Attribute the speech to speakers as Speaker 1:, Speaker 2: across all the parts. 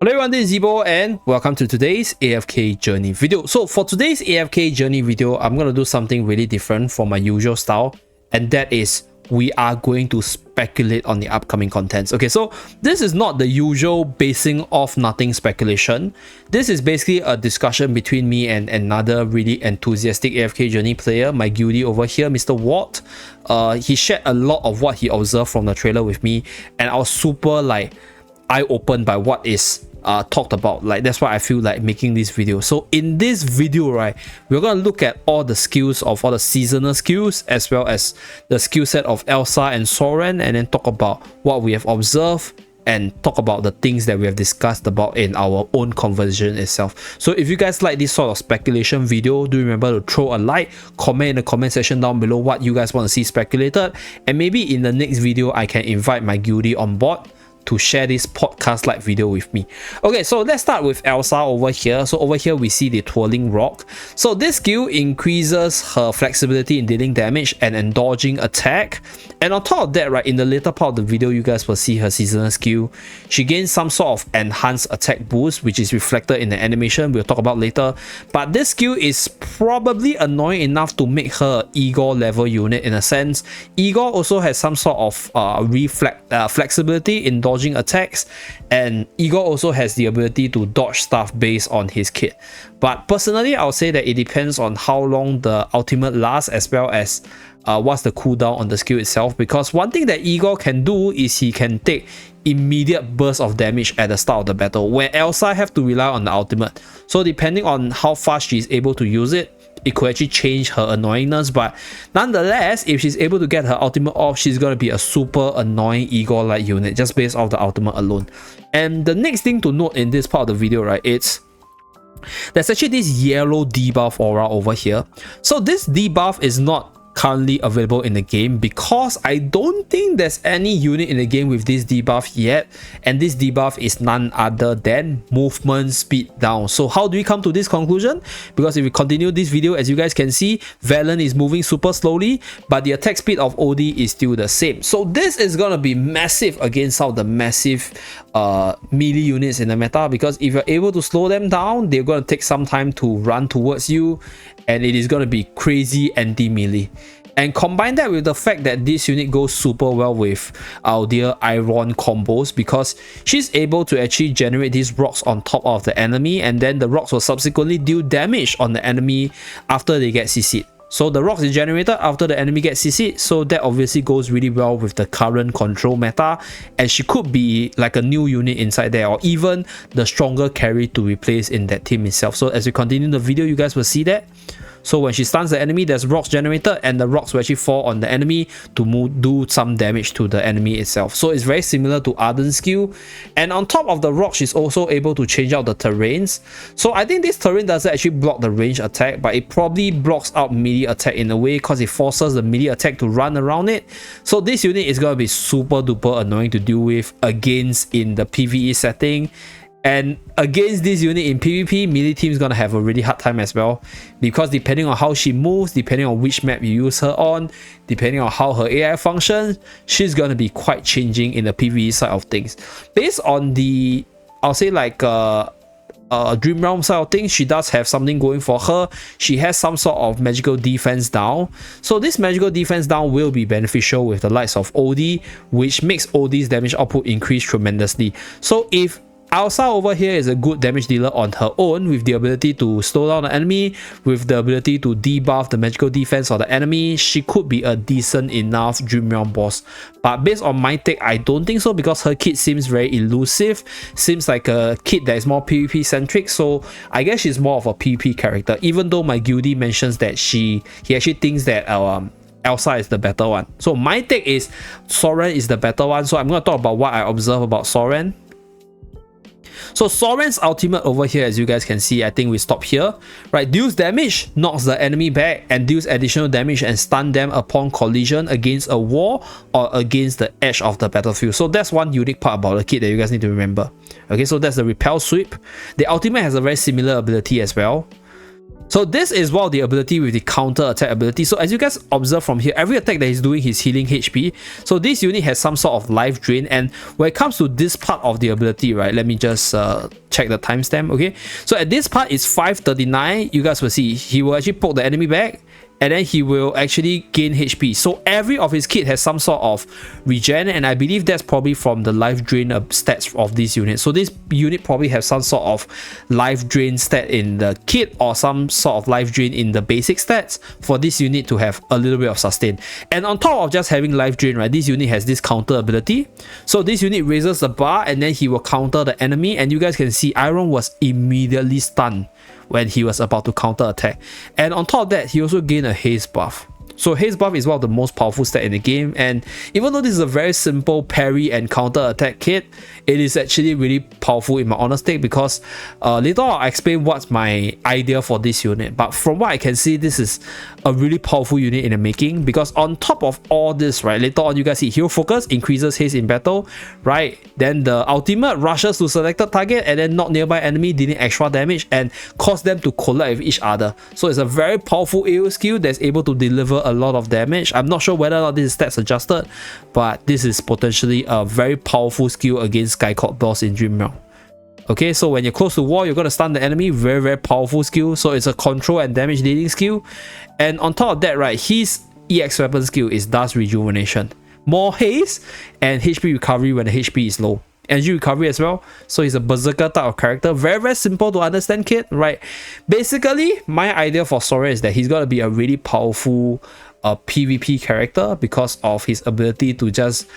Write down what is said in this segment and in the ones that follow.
Speaker 1: Hello everyone, this is Zeeebo and welcome to today's AFK journey video. So for today's AFK journey video, I'm going to do something really different from my usual style, and that is we are going to speculate on the upcoming contents. Okay, so this is not the usual basing off nothing speculation. This is basically a discussion between me and another really enthusiastic AFK journey player, my guildie over here, Mr. Watt. He shared a lot of what he observed from the trailer with me, and I was super like eye-opened by what is talked about. Like, that's why I feel like making this video. So in this video, right, we're gonna look at all the skills of all the seasonal skills, as well as the skill set of Elsa and Soren, and then talk about what we have observed and talk about the things that we have discussed about in our own conversation itself. So if you guys like this sort of speculation video, do remember to throw a like, comment in the comment section down below what you guys want to see speculated, and maybe in the next video I can invite my guildie on board to share this podcast like video with me. Okay, so let's start with Elsa over here. So over here we see the twirling rock. So this skill increases her flexibility in dealing damage and dodging attack. And on top of that, right, in the later part of the video, you guys will see her seasonal skill. She gains some sort of enhanced attack boost, which is reflected in the animation we'll talk about later. But this skill is probably annoying enough to make her an Igor level unit in a sense. Igor also has some sort of flexibility in dodging attacks, and Igor also has the ability to dodge stuff based on his kit. But personally, I'll say that it depends on how long the ultimate lasts, as well as what's the cooldown on the skill itself, because one thing that Igor can do is he can take immediate burst of damage at the start of the battle, where Elsa have to rely on the ultimate. So depending on how fast she's able to use it, it could actually change her annoyingness. But nonetheless, if she's able to get her ultimate off, she's going to be a super annoying Igor-like unit just based off the ultimate alone. And the next thing to note in this part of the video, right, it's there's actually this yellow debuff aura over here. So this debuff is not currently available in the game because I don't think there's any unit in the game with this debuff yet, and this debuff is none other than movement speed down. So how do we come to this conclusion? Because if we continue this video, as you guys can see, Valen is moving super slowly, but the attack speed of OD is still the same. So this is gonna be massive against some of the massive melee units in the meta, because if you're able to slow them down, they're gonna take some time to run towards you, and it is gonna be crazy anti-melee. And combine that with the fact that this unit goes super well with our dear Iron combos, because she's able to actually generate these rocks on top of the enemy, and then the rocks will subsequently deal damage on the enemy after they get CC'd. So the rocks is generated after the enemy gets CC'd, so that obviously goes really well with the current control meta, and she could be like a new unit inside there, or even the stronger carry to replace in that team itself. So as we continue the video, you guys will see that. So when she stuns the enemy, there's rocks generated, and the rocks will actually fall on the enemy to do some damage to the enemy itself. So it's very similar to Arden's skill. And on top of the rock, she's also able to change out the terrains. So I think this terrain doesn't actually block the range attack, but it probably blocks out melee attack in a way, because it forces the melee attack to run around it. So this unit is going to be super duper annoying to deal with against in the PvE setting. And against this unit in PvP, melee team is going to have a really hard time as well, because depending on how she moves, depending on which map you use her on, depending on how her AI functions, she's going to be quite changing in the PvE side of things. Based on the, I'll say like Dream Realm side of things, she does have something going for her. She has some sort of magical defense down. So this magical defense down will be beneficial with the likes of OD, which makes OD's damage output increase tremendously. So if Elsa over here is a good damage dealer on her own, with the ability to slow down the enemy, with the ability to debuff the magical defense of the enemy, she could be a decent enough Dream Realm boss. But based on my take, I don't think so, because her kit seems very elusive, seems like a kit that is more PvP centric. So I guess she's more of a PvP character, even though my guildie mentions that he actually thinks that Elsa is the better one. So my take is Soren is the better one. So I'm going to talk about what I observe about Soren. So Soren's ultimate over here, as you guys can see, I think we stop here, right? Deals damage, knocks the enemy back, and deals additional damage and stun them upon collision against a wall or against the edge of the battlefield. So that's one unique part about the kit that you guys need to remember. Okay, so that's the repel sweep. The ultimate has a very similar ability as well. So this is one of the ability with the counter attack ability. So as you guys observe from here, every attack that he's doing, he's healing HP. So this unit has some sort of life drain, and when it comes to this part of the ability, right, let me just check the timestamp. Okay, so at this part it's 5:39. You guys will see he will actually poke the enemy back, and then he will actually gain HP. So every of his kit has some sort of regen, and I believe that's probably from the life drain stats of this unit. So this unit probably has some sort of life drain stat in the kit, or some sort of life drain in the basic stats for this unit to have a little bit of sustain. And on top of just having life drain, right, this unit has this counter ability. So this unit raises the bar, and then he will counter the enemy, and you guys can see Iron was immediately stunned when he was about to counter attack. And on top of that, he also gained a haste buff. So haste buff is one of the most powerful stats in the game, and even though this is a very simple parry and counter attack kit, it is actually really powerful in my honest take, because later on I'll explain what's my idea for this unit. But from what I can see, this is a really powerful unit in the making, because on top of all this, right, later on you guys see hero focus increases haste in battle, right? Then the ultimate rushes to selected target and then knock nearby enemy, dealing extra damage and cause them to collide with each other. So it's a very powerful AoE skill that's able to deliver a lot of damage. I'm not sure whether or not this is stats adjusted, but this is potentially a very powerful skill against Skycourt boss in Dream Realm. Okay, so when you're close to wall, you're going to stun the enemy. Very, very powerful skill. So it's a control and damage dealing skill. And on top of that, right, his EX weapon skill is Dust Rejuvenation. More haste and HP recovery when the HP is low. Energy recovery as well. So he's a berserker type of character. Very, very simple to understand kid, right? Basically, my idea for Soren is that he's got to be a really powerful PvP character because of his ability to just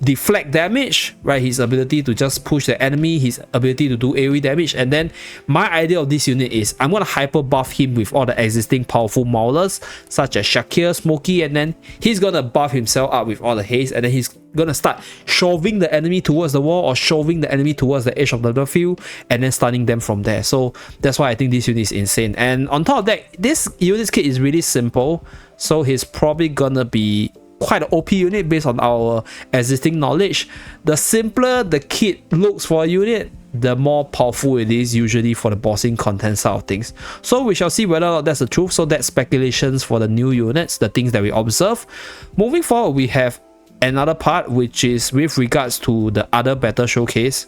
Speaker 1: deflect damage, right? His ability to just push the enemy, his ability to do AoE damage. And then my idea of this unit is I'm gonna hyper buff him with all the existing powerful maulers such as Shakir, Smokey, and then he's gonna buff himself up with all the haste, and then he's gonna start shoving the enemy towards the wall or shoving the enemy towards the edge of the battlefield and then stunning them from there. So that's why I think this unit is insane. And on top of that, this unit's kit is really simple, so he's probably gonna be quite an OP unit based on our existing knowledge. The simpler the kit looks for a unit, the more powerful it is usually for the bossing content side of things. So we shall see whether or not that's the truth. So that's speculations for the new units, the things that we observe. Moving forward, we have another part which is with regards to the other battle showcase.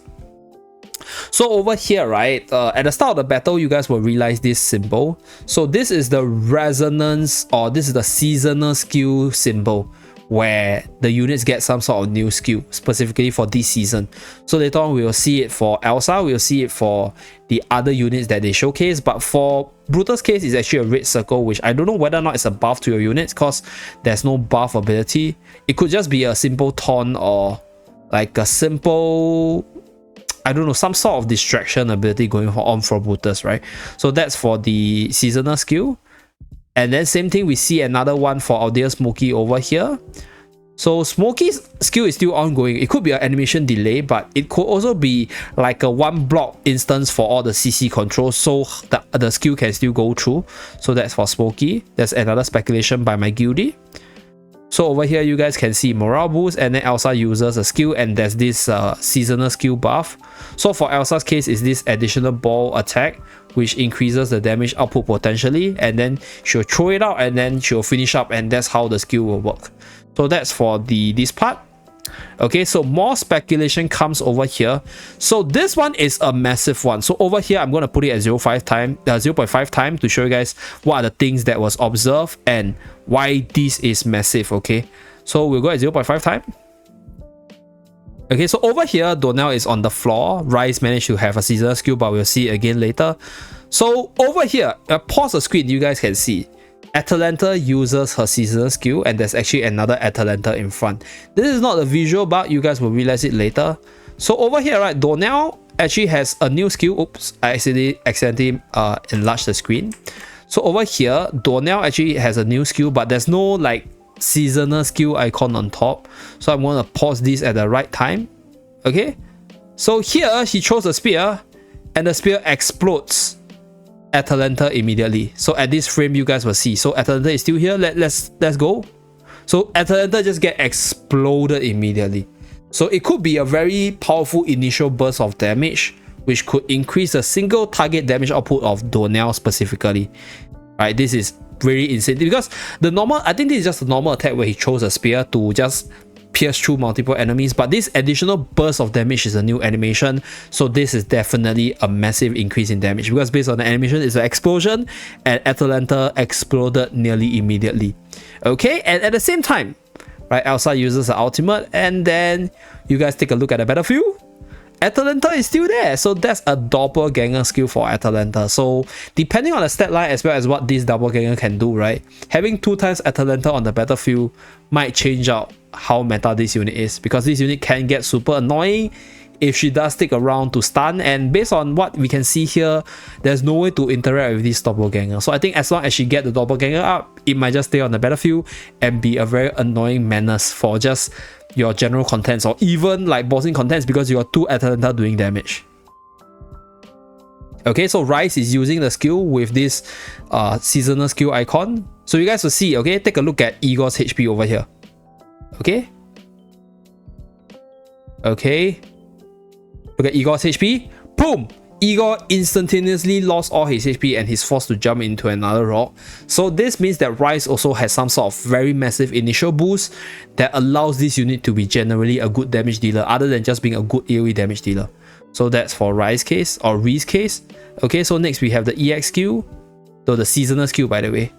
Speaker 1: So over here, right, at the start of the battle, you guys will realize this symbol. So this is the resonance, or this is the seasonal skill symbol, where the units get some sort of new skill specifically for this season. So later on we will see it for Elsa, we'll see it for the other units that they showcase, but for Brutus' case it's actually a red circle, which I don't know whether or not it's a buff to your units because there's no buff ability. It could just be a simple taunt or like a simple, I don't know, some sort of distraction ability going on for Brutus, right? So that's for the seasonal skill. And then same thing, we see another one for our dear Smokey over here. So Smokey's skill is still ongoing. It could be an animation delay, but it could also be like a one block instance for all the CC controls, so the skill can still go through. So that's for Smokey. That's another speculation by my guildie. So over here you guys can see morale boost, and then Elsa uses a skill, and there's this seasonal skill buff. So for Elsa's case is this additional ball attack, which increases the damage output potentially, and then she'll throw it out and then she'll finish up, and that's how the skill will work. So that's for this part. Okay, so more speculation comes over here. So this one is a massive one. So over here I'm going to put it at 0.5 time to show you guys what are the things that was observed and why this is massive. Okay, so we'll go at 0.5 time. Okay, so over here Donnell is on the floor. Rice managed to have a seasonal skill, but we'll see it again later. So over here, pause the screen, you guys can see Atalanta uses her seasonal skill, and there's actually another Atalanta in front. This is not a visual bug, you guys will realize it later. So over here, right, Donnell actually has a new skill. Oops, I accidentally enlarged the screen. So over here, Donnell actually has a new skill, but there's no like seasonal skill icon on top. So I'm going to pause this at the right time. Okay, so here he throws a spear, and the spear explodes Atalanta immediately. So at this frame you guys will see, so Atalanta is still here. Let's go. So Atalanta just get exploded immediately. So it could be a very powerful initial burst of damage which could increase the single target damage output of Donnell specifically. Right, this is really insane because the normal, I think this is just a normal attack where he throws a spear to just pierce through multiple enemies, but this additional burst of damage is a new animation, so this is definitely a massive increase in damage because based on the animation it's an explosion and Atalanta exploded nearly immediately. Okay, and at the same time, right, Elsa uses the ultimate, and then you guys take a look at the battlefield. Atalanta is still there, so that's a doppelganger skill for Atalanta. So depending on the stat line as well as what this doppelganger can do, right, having 2 times Atalanta on the battlefield might change out how meta this unit is, because this unit can get super annoying if she does stick around to stun, and based on what we can see here, there's no way to interact with this doppelganger. So I think as long as she get the doppelganger up, it might just stay on the battlefield and be a very annoying menace for just your general contents or even like bossing contents, because you got 2 Atalanta doing damage. Okay, so Rise is using the skill with this seasonal skill icon. So you guys will see, okay, take a look at Igor's HP over here. Okay, look at Igor's HP. Boom! Igor instantaneously lost all his HP and he's forced to jump into another rock. So this means that Rise also has some sort of very massive initial boost that allows this unit to be generally a good damage dealer other than just being a good AoE damage dealer. So that's for Rise case or Reese case. Okay, so next we have the EX skill, so the seasonal skill by the way.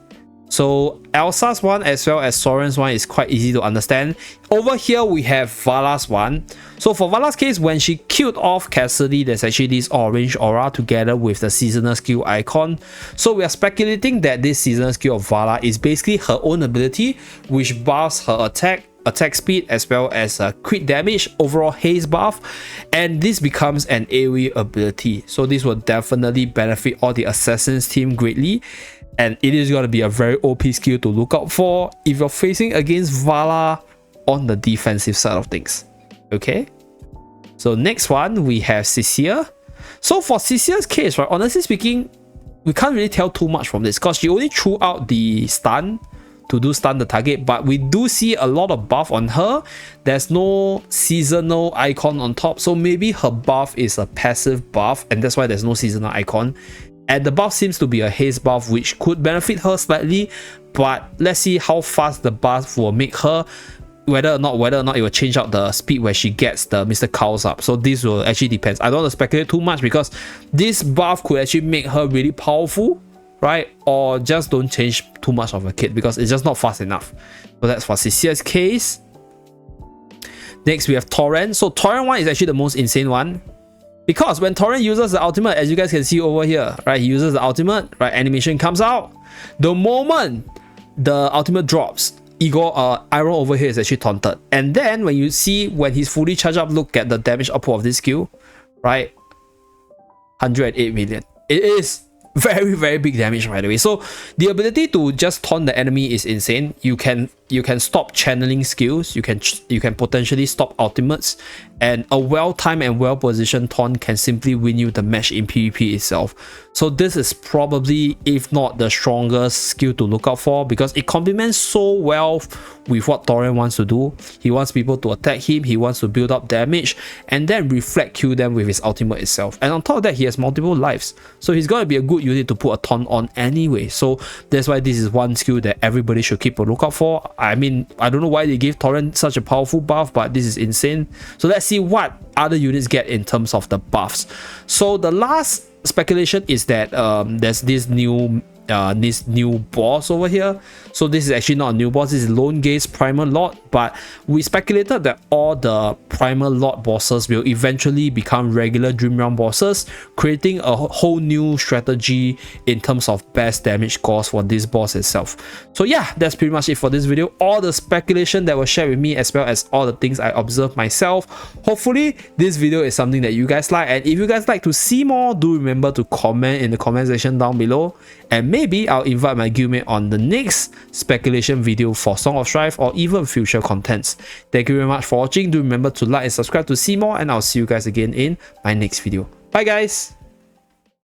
Speaker 1: So Elsa's one as well as Soren's one is quite easy to understand. Over here we have Vala's one. So for Vala's case, when she killed off Cassidy, there's actually this orange aura together with the seasonal skill icon. So we are speculating that this seasonal skill of Vala is basically her own ability, which buffs her attack speed as well as crit damage, overall haste buff, and this becomes an AoE ability. So this will definitely benefit all the assassins team greatly. And it is going to be a very OP skill to look out for if you're facing against Vala on the defensive side of things. Okay, so next one we have Cecilia. So for Cecilia's case, right, honestly speaking, we can't really tell too much from this because she only threw out the stun to stun the target, but we do see a lot of buff on her. There's no seasonal icon on top, so maybe her buff is a passive buff and that's why there's no seasonal icon. And the buff seems to be a haste buff, which could benefit her slightly, but let's see how fast the buff will make her, whether or not it will change out the speed where she gets the Mr. Cows up. So this will actually depends. I don't want to speculate too much because this buff could actually make her really powerful, right? Or just don't change too much of a kit because it's just not fast enough. So that's for Cecilia's case. Next we have Torrent. So Torrent one is actually the most insane one, because when Torrent uses the ultimate, as you guys can see over here, right, he uses the ultimate, right, animation comes out. The moment the ultimate drops, Igor Iron over here is actually taunted. And then when you see when he's fully charged up, look at the damage output of this skill, right, 108 million. It is very, very big damage, by the way. So the ability to just taunt the enemy is insane. You can stop channeling skills, you can potentially stop ultimates, and a well-timed and well-positioned taunt can simply win you the match in PvP itself. So this is probably, if not the strongest skill to look out for, because it complements so well with what Torrent wants to do. He wants people to attack him, he wants to build up damage, and then reflect kill them with his ultimate itself. And on top of that, he has multiple lives, so he's going to be a good unit to put a taunt on anyway. So that's why this is one skill that everybody should keep a lookout for. I mean, I don't know why they gave Torrent such a powerful buff, but this is insane. So let's see what other units get in terms of the buffs. So the last speculation is that there's this new boss over here. So this is actually not a new boss, this is Lone Gaze Primal Lord, but we speculated that all the Primal Lord bosses will eventually become regular Dream Realm bosses, creating a whole new strategy in terms of best damage scores for this boss itself. So yeah, that's pretty much it for this video. All the speculation that was shared with me as well as all the things I observed myself. Hopefully this video is something that you guys like, and if you guys like to see more, do remember to comment in the comment section down below, and maybe I'll invite my guildmate on the next speculation video for Song of Strife or even future contents. Thank you very much for watching. Do remember to like and subscribe to see more, and I'll see you guys again in my next video. Bye guys!